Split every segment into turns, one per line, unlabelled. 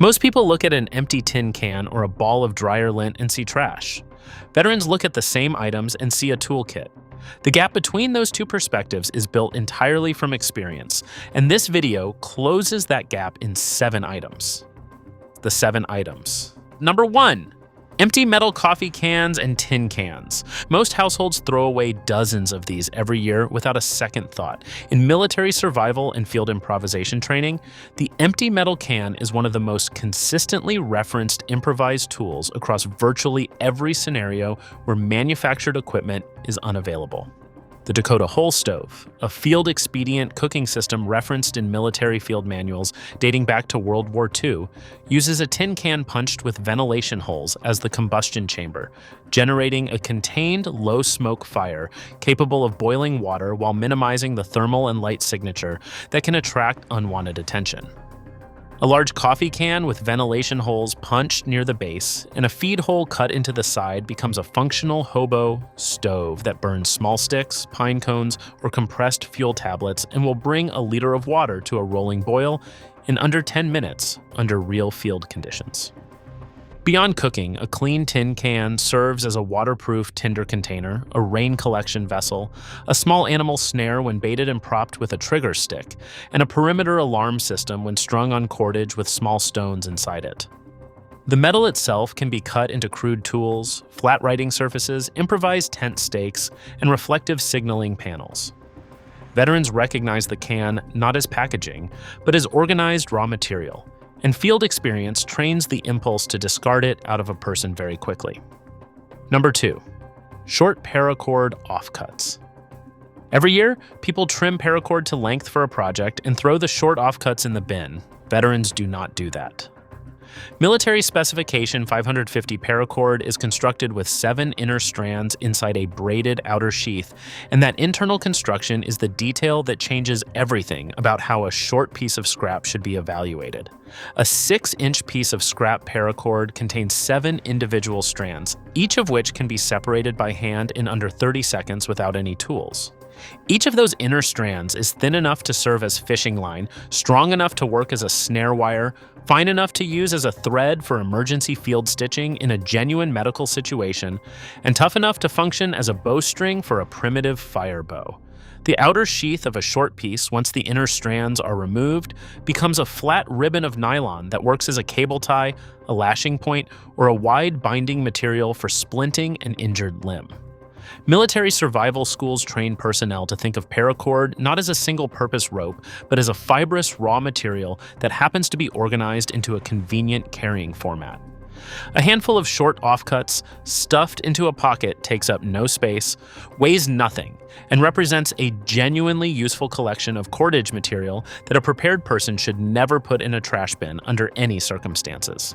Most people look at an empty tin can or a ball of dryer lint and see trash. Veterans look at the same items and see a toolkit. The gap between those two perspectives is built entirely from experience, and this video closes that gap in 7 items. The 7 items. Number 1. Empty metal coffee cans and tin cans. Most households throw away dozens of these every year without a second thought. In military survival and field improvisation training, the empty metal can is one of the most consistently referenced improvised tools across virtually every scenario where manufactured equipment is unavailable. The Dakota Hole Stove, a field expedient cooking system referenced in military field manuals dating back to World War II, uses a tin can punched with ventilation holes as the combustion chamber, generating a contained low-smoke fire capable of boiling water while minimizing the thermal and light signature that can attract unwanted attention. A large coffee can with ventilation holes punched near the base and a feed hole cut into the side becomes a functional hobo stove that burns small sticks, pine cones, or compressed fuel tablets and will bring a liter of water to a rolling boil in under 10 minutes under real field conditions. Beyond cooking, a clean tin can serves as a waterproof tinder container, a rain collection vessel, a small animal snare when baited and propped with a trigger stick, and a perimeter alarm system when strung on cordage with small stones inside it. The metal itself can be cut into crude tools, flat writing surfaces, improvised tent stakes, and reflective signaling panels. Veterans recognize the can not as packaging, but as organized raw material, and field experience trains the impulse to discard it out of a person very quickly. Number 2. Short paracord offcuts. Every year, people trim paracord to length for a project and throw the short offcuts in the bin. Veterans do not do that. Military specification 550 paracord is constructed with 7 inner strands inside a braided outer sheath, and that internal construction is the detail that changes everything about how a short piece of scrap should be evaluated. A 6-inch piece of scrap paracord contains 7 individual strands, each of which can be separated by hand in under 30 seconds without any tools. Each of those inner strands is thin enough to serve as fishing line, strong enough to work as a snare wire, fine enough to use as a thread for emergency field stitching in a genuine medical situation, and tough enough to function as a bowstring for a primitive fire bow. The outer sheath of a short piece, once the inner strands are removed, becomes a flat ribbon of nylon that works as a cable tie, a lashing point, or a wide binding material for splinting an injured limb. Military survival schools train personnel to think of paracord not as a single-purpose rope, but as a fibrous raw material that happens to be organized into a convenient carrying format. A handful of short offcuts stuffed into a pocket takes up no space, weighs nothing, and represents a genuinely useful collection of cordage material that a prepared person should never put in a trash bin under any circumstances.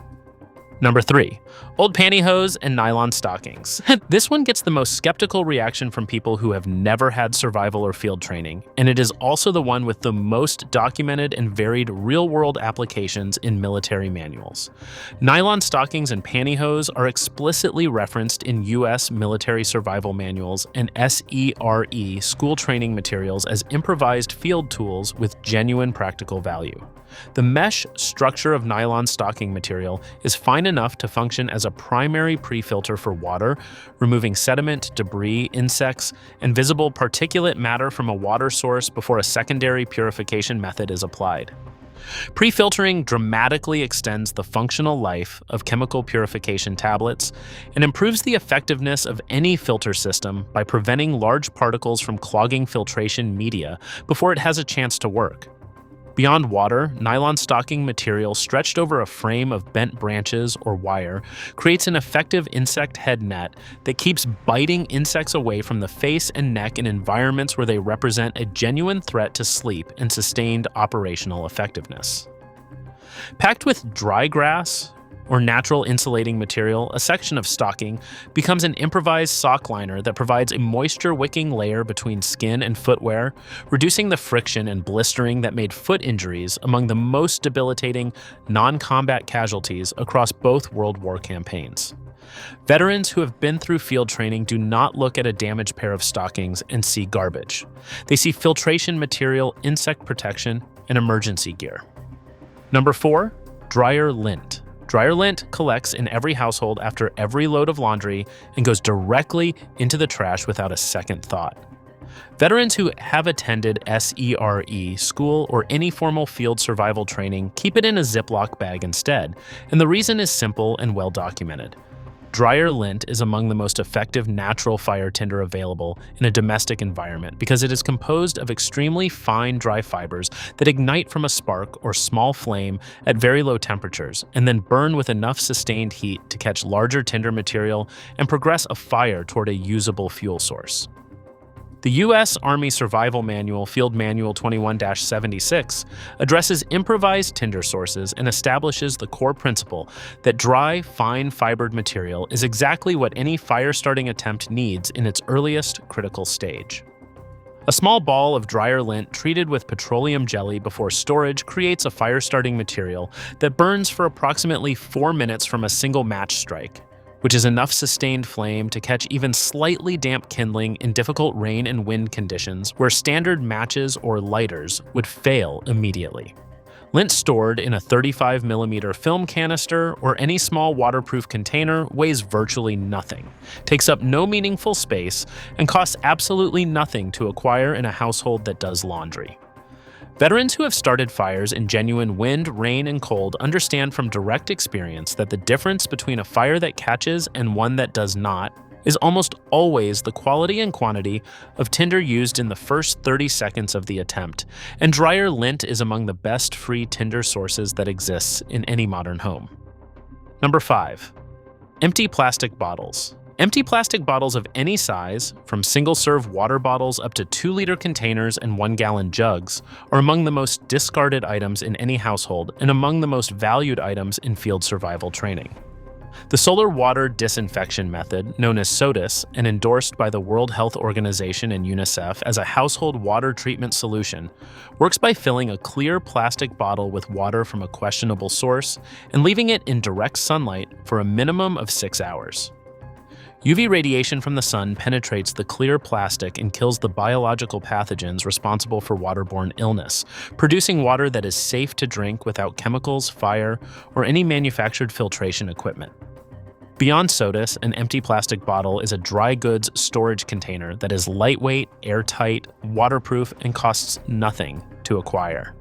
Number 3. Old pantyhose and nylon stockings. This one gets the most skeptical reaction from people who have never had survival or field training, and it is also the one with the most documented and varied real-world applications in military manuals. Nylon stockings and pantyhose are explicitly referenced in U.S. military survival manuals and SERE school training materials as improvised field tools with genuine practical value. The mesh structure of nylon stocking material is fine enough to function as a primary pre-filter for water, removing sediment, debris, insects, and visible particulate matter from a water source before a secondary purification method is applied. Pre-filtering dramatically extends the functional life of chemical purification tablets and improves the effectiveness of any filter system by preventing large particles from clogging filtration media before it has a chance to work. Beyond water, nylon stocking material stretched over a frame of bent branches or wire creates an effective insect head net that keeps biting insects away from the face and neck in environments where they represent a genuine threat to sleep and sustained operational effectiveness. Packed with dry grass or natural insulating material, a section of stocking becomes an improvised sock liner that provides a moisture-wicking layer between skin and footwear, reducing the friction and blistering that made foot injuries among the most debilitating non-combat casualties across both World War campaigns. Veterans who have been through field training do not look at a damaged pair of stockings and see garbage. They see filtration material, insect protection, and emergency gear. Number 4. Dryer lint. Dryer lint collects in every household after every load of laundry and goes directly into the trash without a second thought. Veterans who have attended SERE, school, or any formal field survival training keep it in a Ziploc bag instead, and the reason is simple and well documented. Dryer lint is among the most effective natural fire tinder available in a domestic environment because it is composed of extremely fine dry fibers that ignite from a spark or small flame at very low temperatures and then burn with enough sustained heat to catch larger tinder material and progress a fire toward a usable fuel source. The U.S. Army Survival Manual, Field Manual 21-76, addresses improvised tinder sources and establishes the core principle that dry, fine-fibered material is exactly what any fire-starting attempt needs in its earliest critical stage. A small ball of dryer lint treated with petroleum jelly before storage creates a fire-starting material that burns for approximately 4 minutes from a single match strike, which is enough sustained flame to catch even slightly damp kindling in difficult rain and wind conditions where standard matches or lighters would fail immediately. Lint stored in a 35mm film canister or any small waterproof container weighs virtually nothing, takes up no meaningful space, and costs absolutely nothing to acquire in a household that does laundry. Veterans who have started fires in genuine wind, rain, and cold understand from direct experience that the difference between a fire that catches and one that does not is almost always the quality and quantity of tinder used in the first 30 seconds of the attempt, and dryer lint is among the best free tinder sources that exists in any modern home. Number 5. Empty plastic bottles. Empty plastic bottles of any size, from single-serve water bottles up to 2-liter containers and 1-gallon jugs, are among the most discarded items in any household and among the most valued items in field survival training. The solar water disinfection method, known as SODIS and endorsed by the World Health Organization and UNICEF as a household water treatment solution, works by filling a clear plastic bottle with water from a questionable source and leaving it in direct sunlight for a minimum of 6 hours. UV radiation from the sun penetrates the clear plastic and kills the biological pathogens responsible for waterborne illness, producing water that is safe to drink without chemicals, fire, or any manufactured filtration equipment. Beyond SODIS, an empty plastic bottle is a dry goods storage container that is lightweight, airtight, waterproof, and costs nothing to acquire.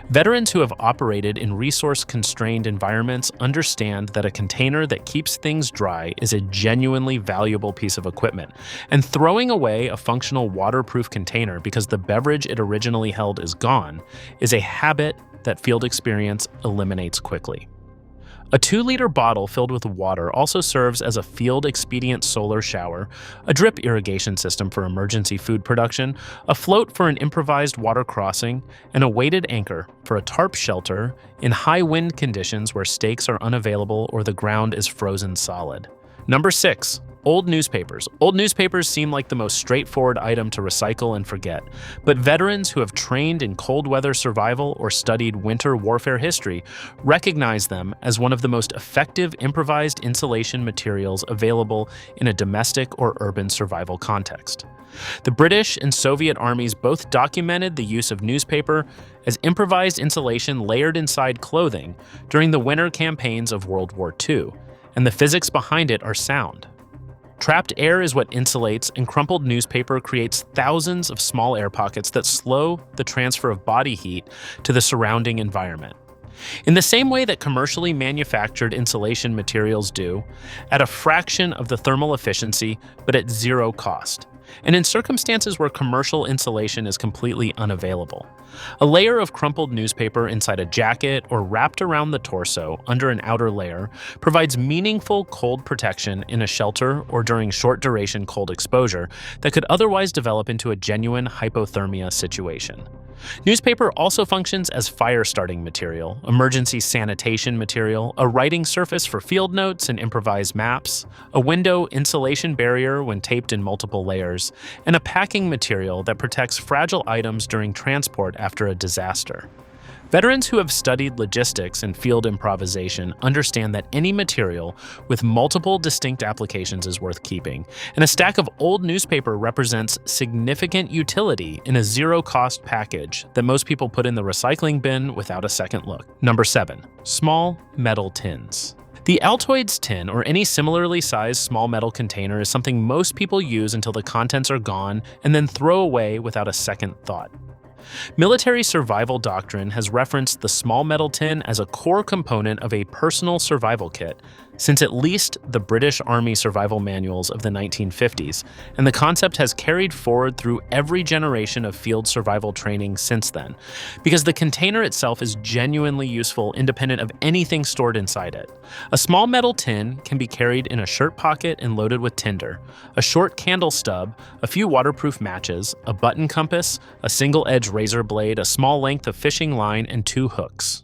Veterans who have operated in resource-constrained environments understand that a container that keeps things dry is a genuinely valuable piece of equipment, and throwing away a functional waterproof container because the beverage it originally held is gone is a habit that field experience eliminates quickly. A 2-liter bottle filled with water also serves as a field expedient solar shower, a drip irrigation system for emergency food production, a float for an improvised water crossing, and a weighted anchor for a tarp shelter in high wind conditions where stakes are unavailable or the ground is frozen solid. Number 6. Old newspapers. Old newspapers seem like the most straightforward item to recycle and forget, but veterans who have trained in cold weather survival or studied winter warfare history recognize them as one of the most effective improvised insulation materials available in a domestic or urban survival context. The British and Soviet armies both documented the use of newspaper as improvised insulation layered inside clothing during the winter campaigns of World War II, and the physics behind it are sound. Trapped air is what insulates, and crumpled newspaper creates thousands of small air pockets that slow the transfer of body heat to the surrounding environment. In the same way that commercially manufactured insulation materials do, at a fraction of the thermal efficiency, but at zero cost, and in circumstances where commercial insulation is completely unavailable. A layer of crumpled newspaper inside a jacket or wrapped around the torso under an outer layer provides meaningful cold protection in a shelter or during short-duration cold exposure that could otherwise develop into a genuine hypothermia situation. Newspaper also functions as fire-starting material, emergency sanitation material, a writing surface for field notes and improvised maps, a window insulation barrier when taped in multiple layers, and a packing material that protects fragile items during transport after a disaster. Veterans who have studied logistics and field improvisation understand that any material with multiple distinct applications is worth keeping, and a stack of old newspaper represents significant utility in a zero-cost package that most people put in the recycling bin without a second look. Number 7. Small metal tins. The Altoids tin, or any similarly sized small metal container, is something most people use until the contents are gone and then throw away without a second thought. Military survival doctrine has referenced the small metal tin as a core component of a personal survival kit since at least the British Army survival manuals of the 1950s, and the concept has carried forward through every generation of field survival training since then, because the container itself is genuinely useful independent of anything stored inside it. A small metal tin can be carried in a shirt pocket and loaded with tinder, a short candle stub, a few waterproof matches, a button compass, a single-edge razor blade, a small length of fishing line, and 2 hooks.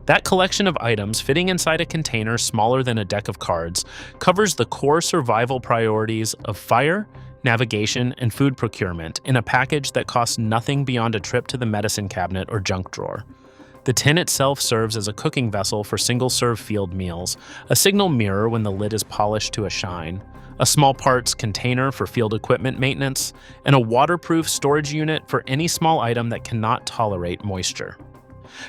That collection of items fitting inside a container smaller than a deck of cards covers the core survival priorities of fire, navigation, and food procurement in a package that costs nothing beyond a trip to the medicine cabinet or junk drawer. The tin itself serves as a cooking vessel for single-serve field meals, a signal mirror when the lid is polished to a shine, a small parts container for field equipment maintenance, and a waterproof storage unit for any small item that cannot tolerate moisture.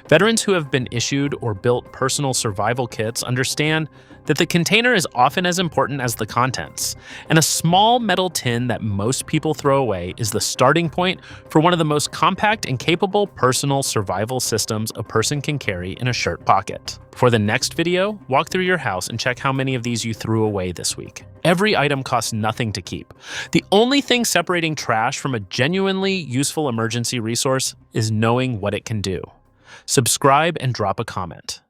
Veterans who have been issued or built personal survival kits understand that the container is often as important as the contents, and a small metal tin that most people throw away is the starting point for one of the most compact and capable personal survival systems a person can carry in a shirt pocket. For the next video, walk through your house and check how many of these you threw away this week. Every item costs nothing to keep. The only thing separating trash from a genuinely useful emergency resource is knowing what it can do. Subscribe and drop a comment.